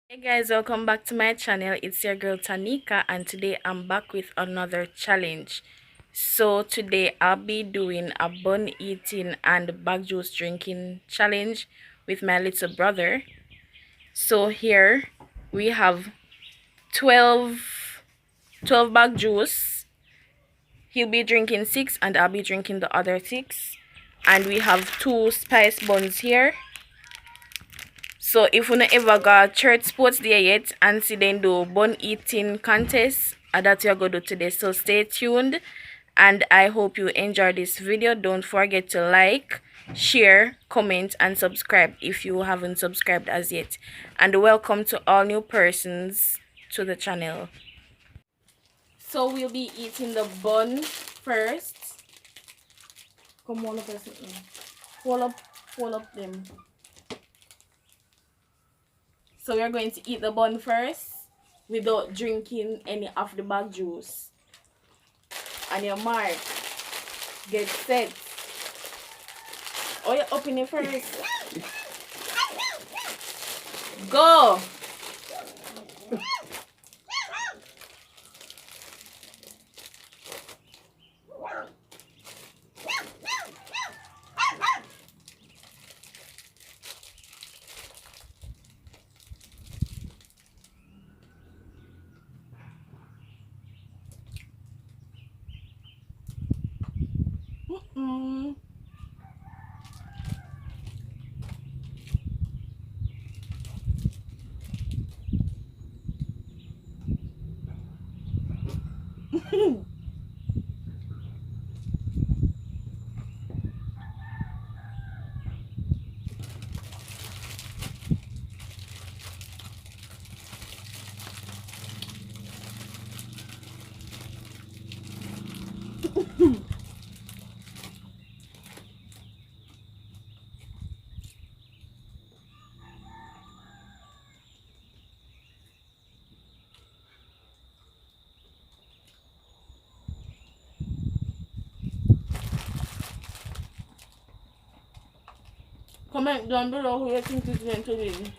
Hey guys, welcome back to my channel. It's your girl Tanika, and today I'm back with another challenge. So today I'll be doing a bun eating and bag juice drinking challenge with my little brother. So here we have 12 bag juice. He'll be drinking 6 and I'll be drinking the other 6. And we have 2 spice buns here. So if you ever got church sports there yet and see them do bun eating contest, that you're going to do today. So stay tuned and I hope you enjoy this video. Don't forget to like, share, comment and subscribe if you haven't subscribed as yet. And welcome to all new persons to the channel. So we'll be eating the bun first. Come on, person. Hold up them. So we're going to eat the bun first without drinking any of the bag juice. And your mark, get set. Oh, you're opening it first. Go! Mm-mm. Comment down below who you think is going to win.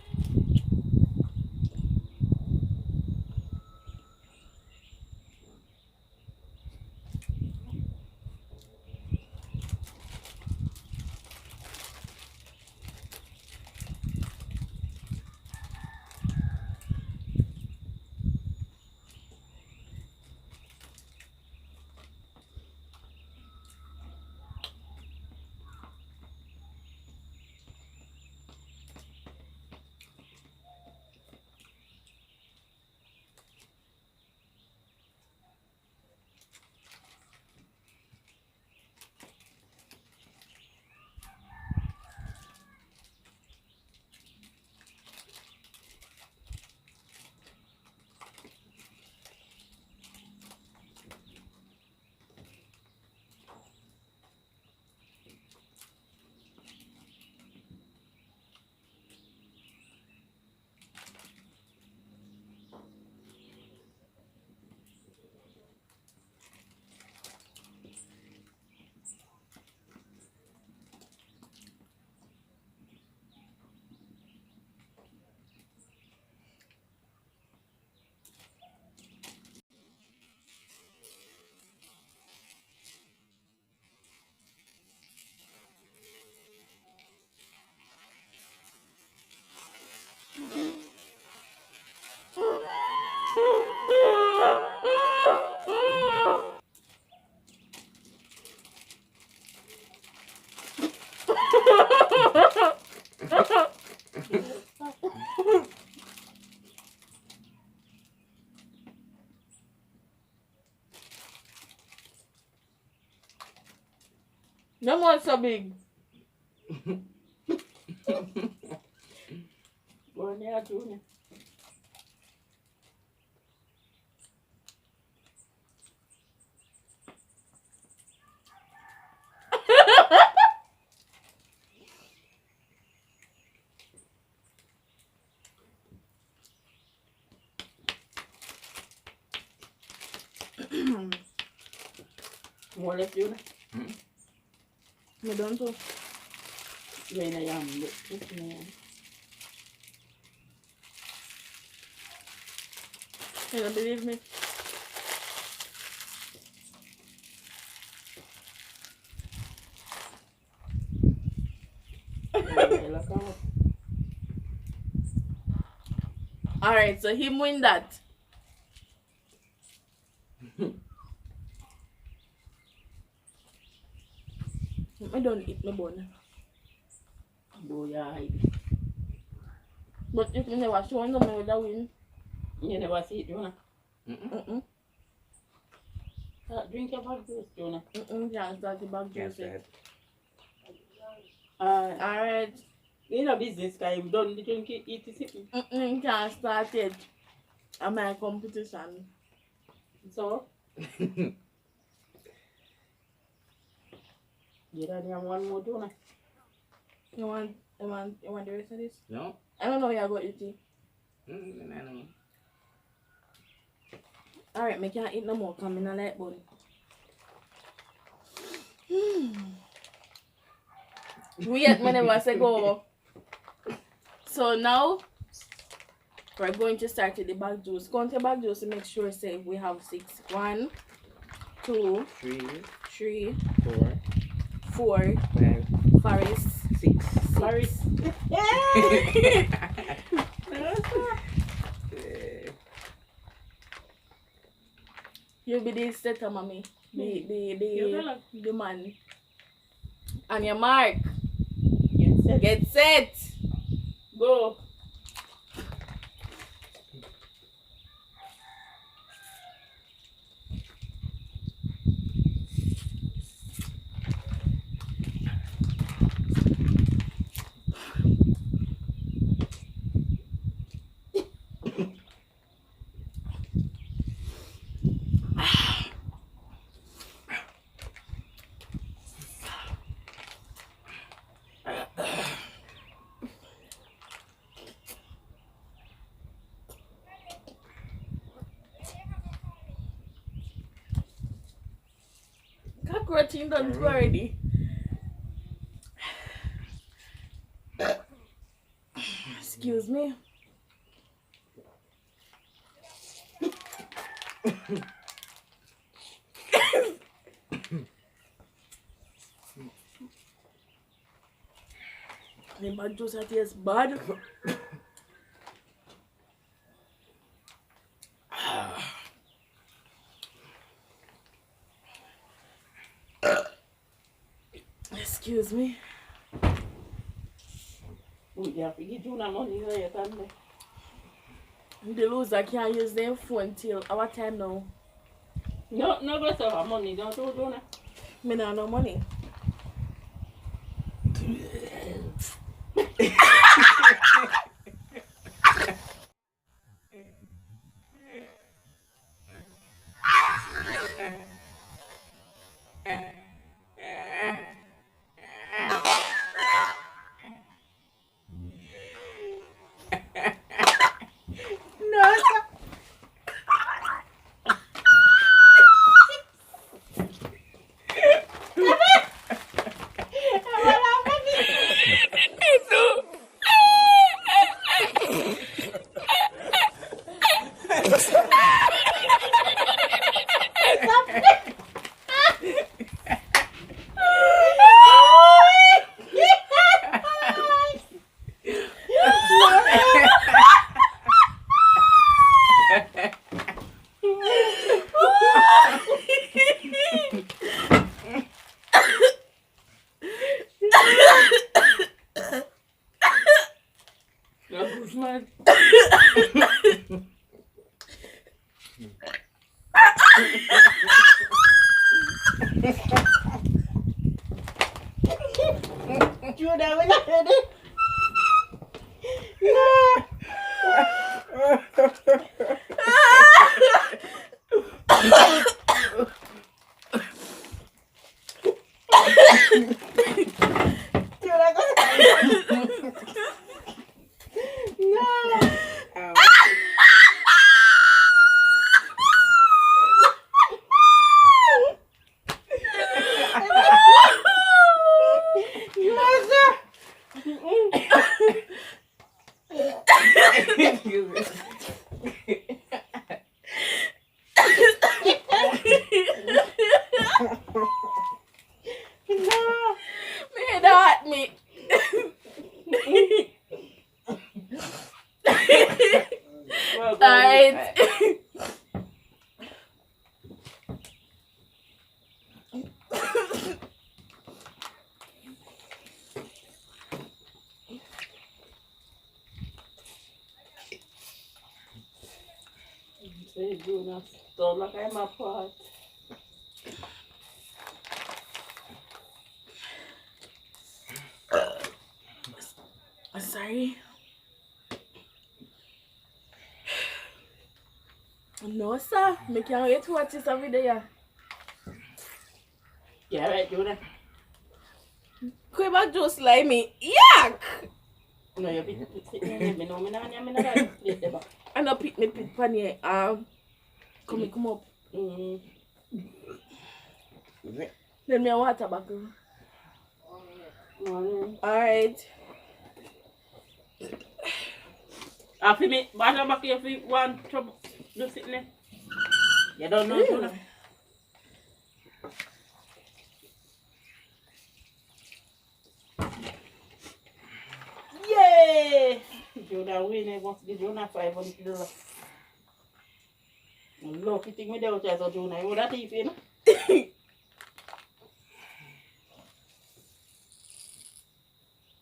No more so big. Born there too. More left you. Me done too. When I am. You don't believe me? Alright, so him win that. I don't eat my bone. Boy, But if you never show them, I would win. you never see it, Jonah. Mm-mm. Drink your bag juice, Jonah. Can't start the back juice. Alright. Alright. In a business time, don't drink it, eat it. Can't start it. I'm my competition. So? You don't have one more, Jonah? You want the rest of this? No? I don't know you're going to eat. I know. Alright, I can't eat no more because I don't like bun. Wait, whenever I say go. So now, we're going to start with the bag juice. Count the bag juice to make sure say we have 6. 1, 2, 3, 4, 5, Faris, 6. Faris. You be the setter, mommy. The man. And your mark. Get set. Go. Cockroaching done already. Excuse me. The bad juice tastes bad. Excuse me. You have to give Jonah money so you can make. The loser can't use their phone till our time now. No, go sell money, don't do Jonah. Me not no money. Jonah, we're not ready. No. Jonah, go. No. Me that me. Alright. Jonah, don't look at my part. Sorry. No, sir. Me can't wait to watch this every day. Yeah, right, Jonah. Quiba juice like me. Yuck! No, you're sitting there. I'm not right. I know pick me pit pan here. Come up. Let me a water bottle. Alright. After me, water back here if you want trouble. Just sitting there. You don't know, Jonah. Yay! Jonah win. Wants to give Jonah $500. Lucky thing me there, which is Jonah. You that thief, you know?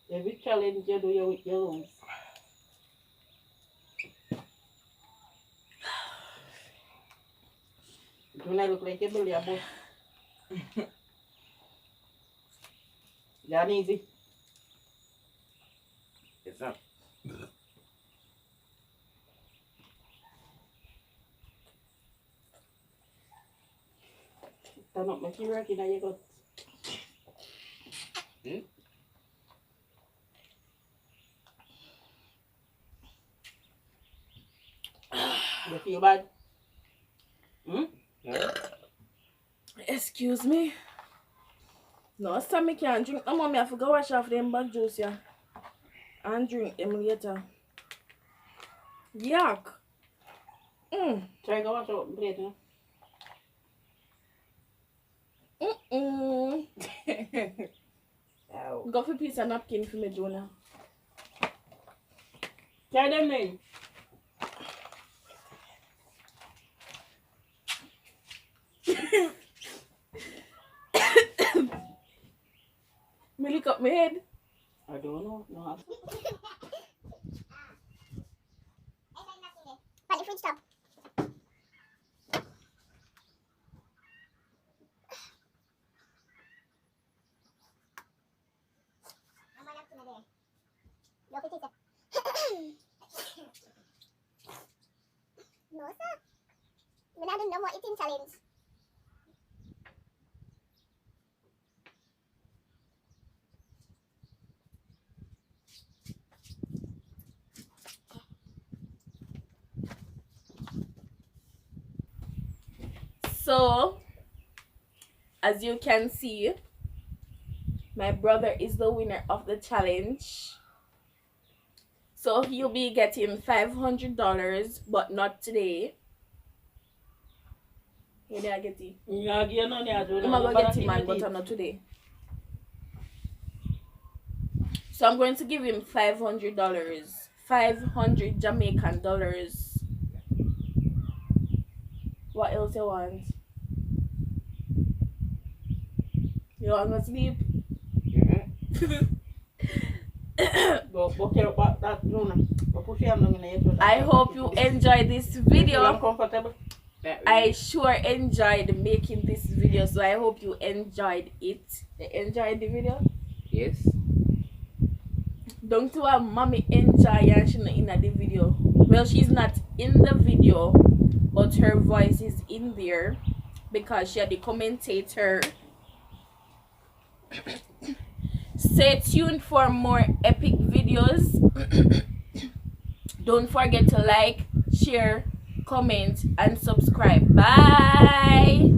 Every challenge you do, you with your lose. Jonah look like a bully, boss. That easy. It's up. Turn up my work in you got. You feel bad? No. Excuse me. No, sir, me can't drink no more. Me have to go wash off them bag juice, yeah. And drink them later. Yuck. Try to wash out the plate, no? Go for a piece of napkin for me, Jonah. Try them in. Me lick up my head. I don't know. No. But the fridge top. Look at it. No, sir. We not do no more eating challenge. So, as you can see, my brother is the winner of the challenge. So he'll be getting $500, but not today. You didn't get it. Yeah, again, no, yeah, I'm going to get him, man, but not today. So I'm going to give him $500. 500 Jamaican dollars. What else you want? You want to sleep? I hope you enjoyed this video. I sure enjoyed making this video, so I hope you enjoyed it. You enjoyed the video? Yes. Don't to have mommy enjoy and she not in the video. Well, she's not in the video, but her voice is in there because she had the commentator. Stay tuned for more epic videos. Don't forget to like, share, comment, and subscribe. Bye.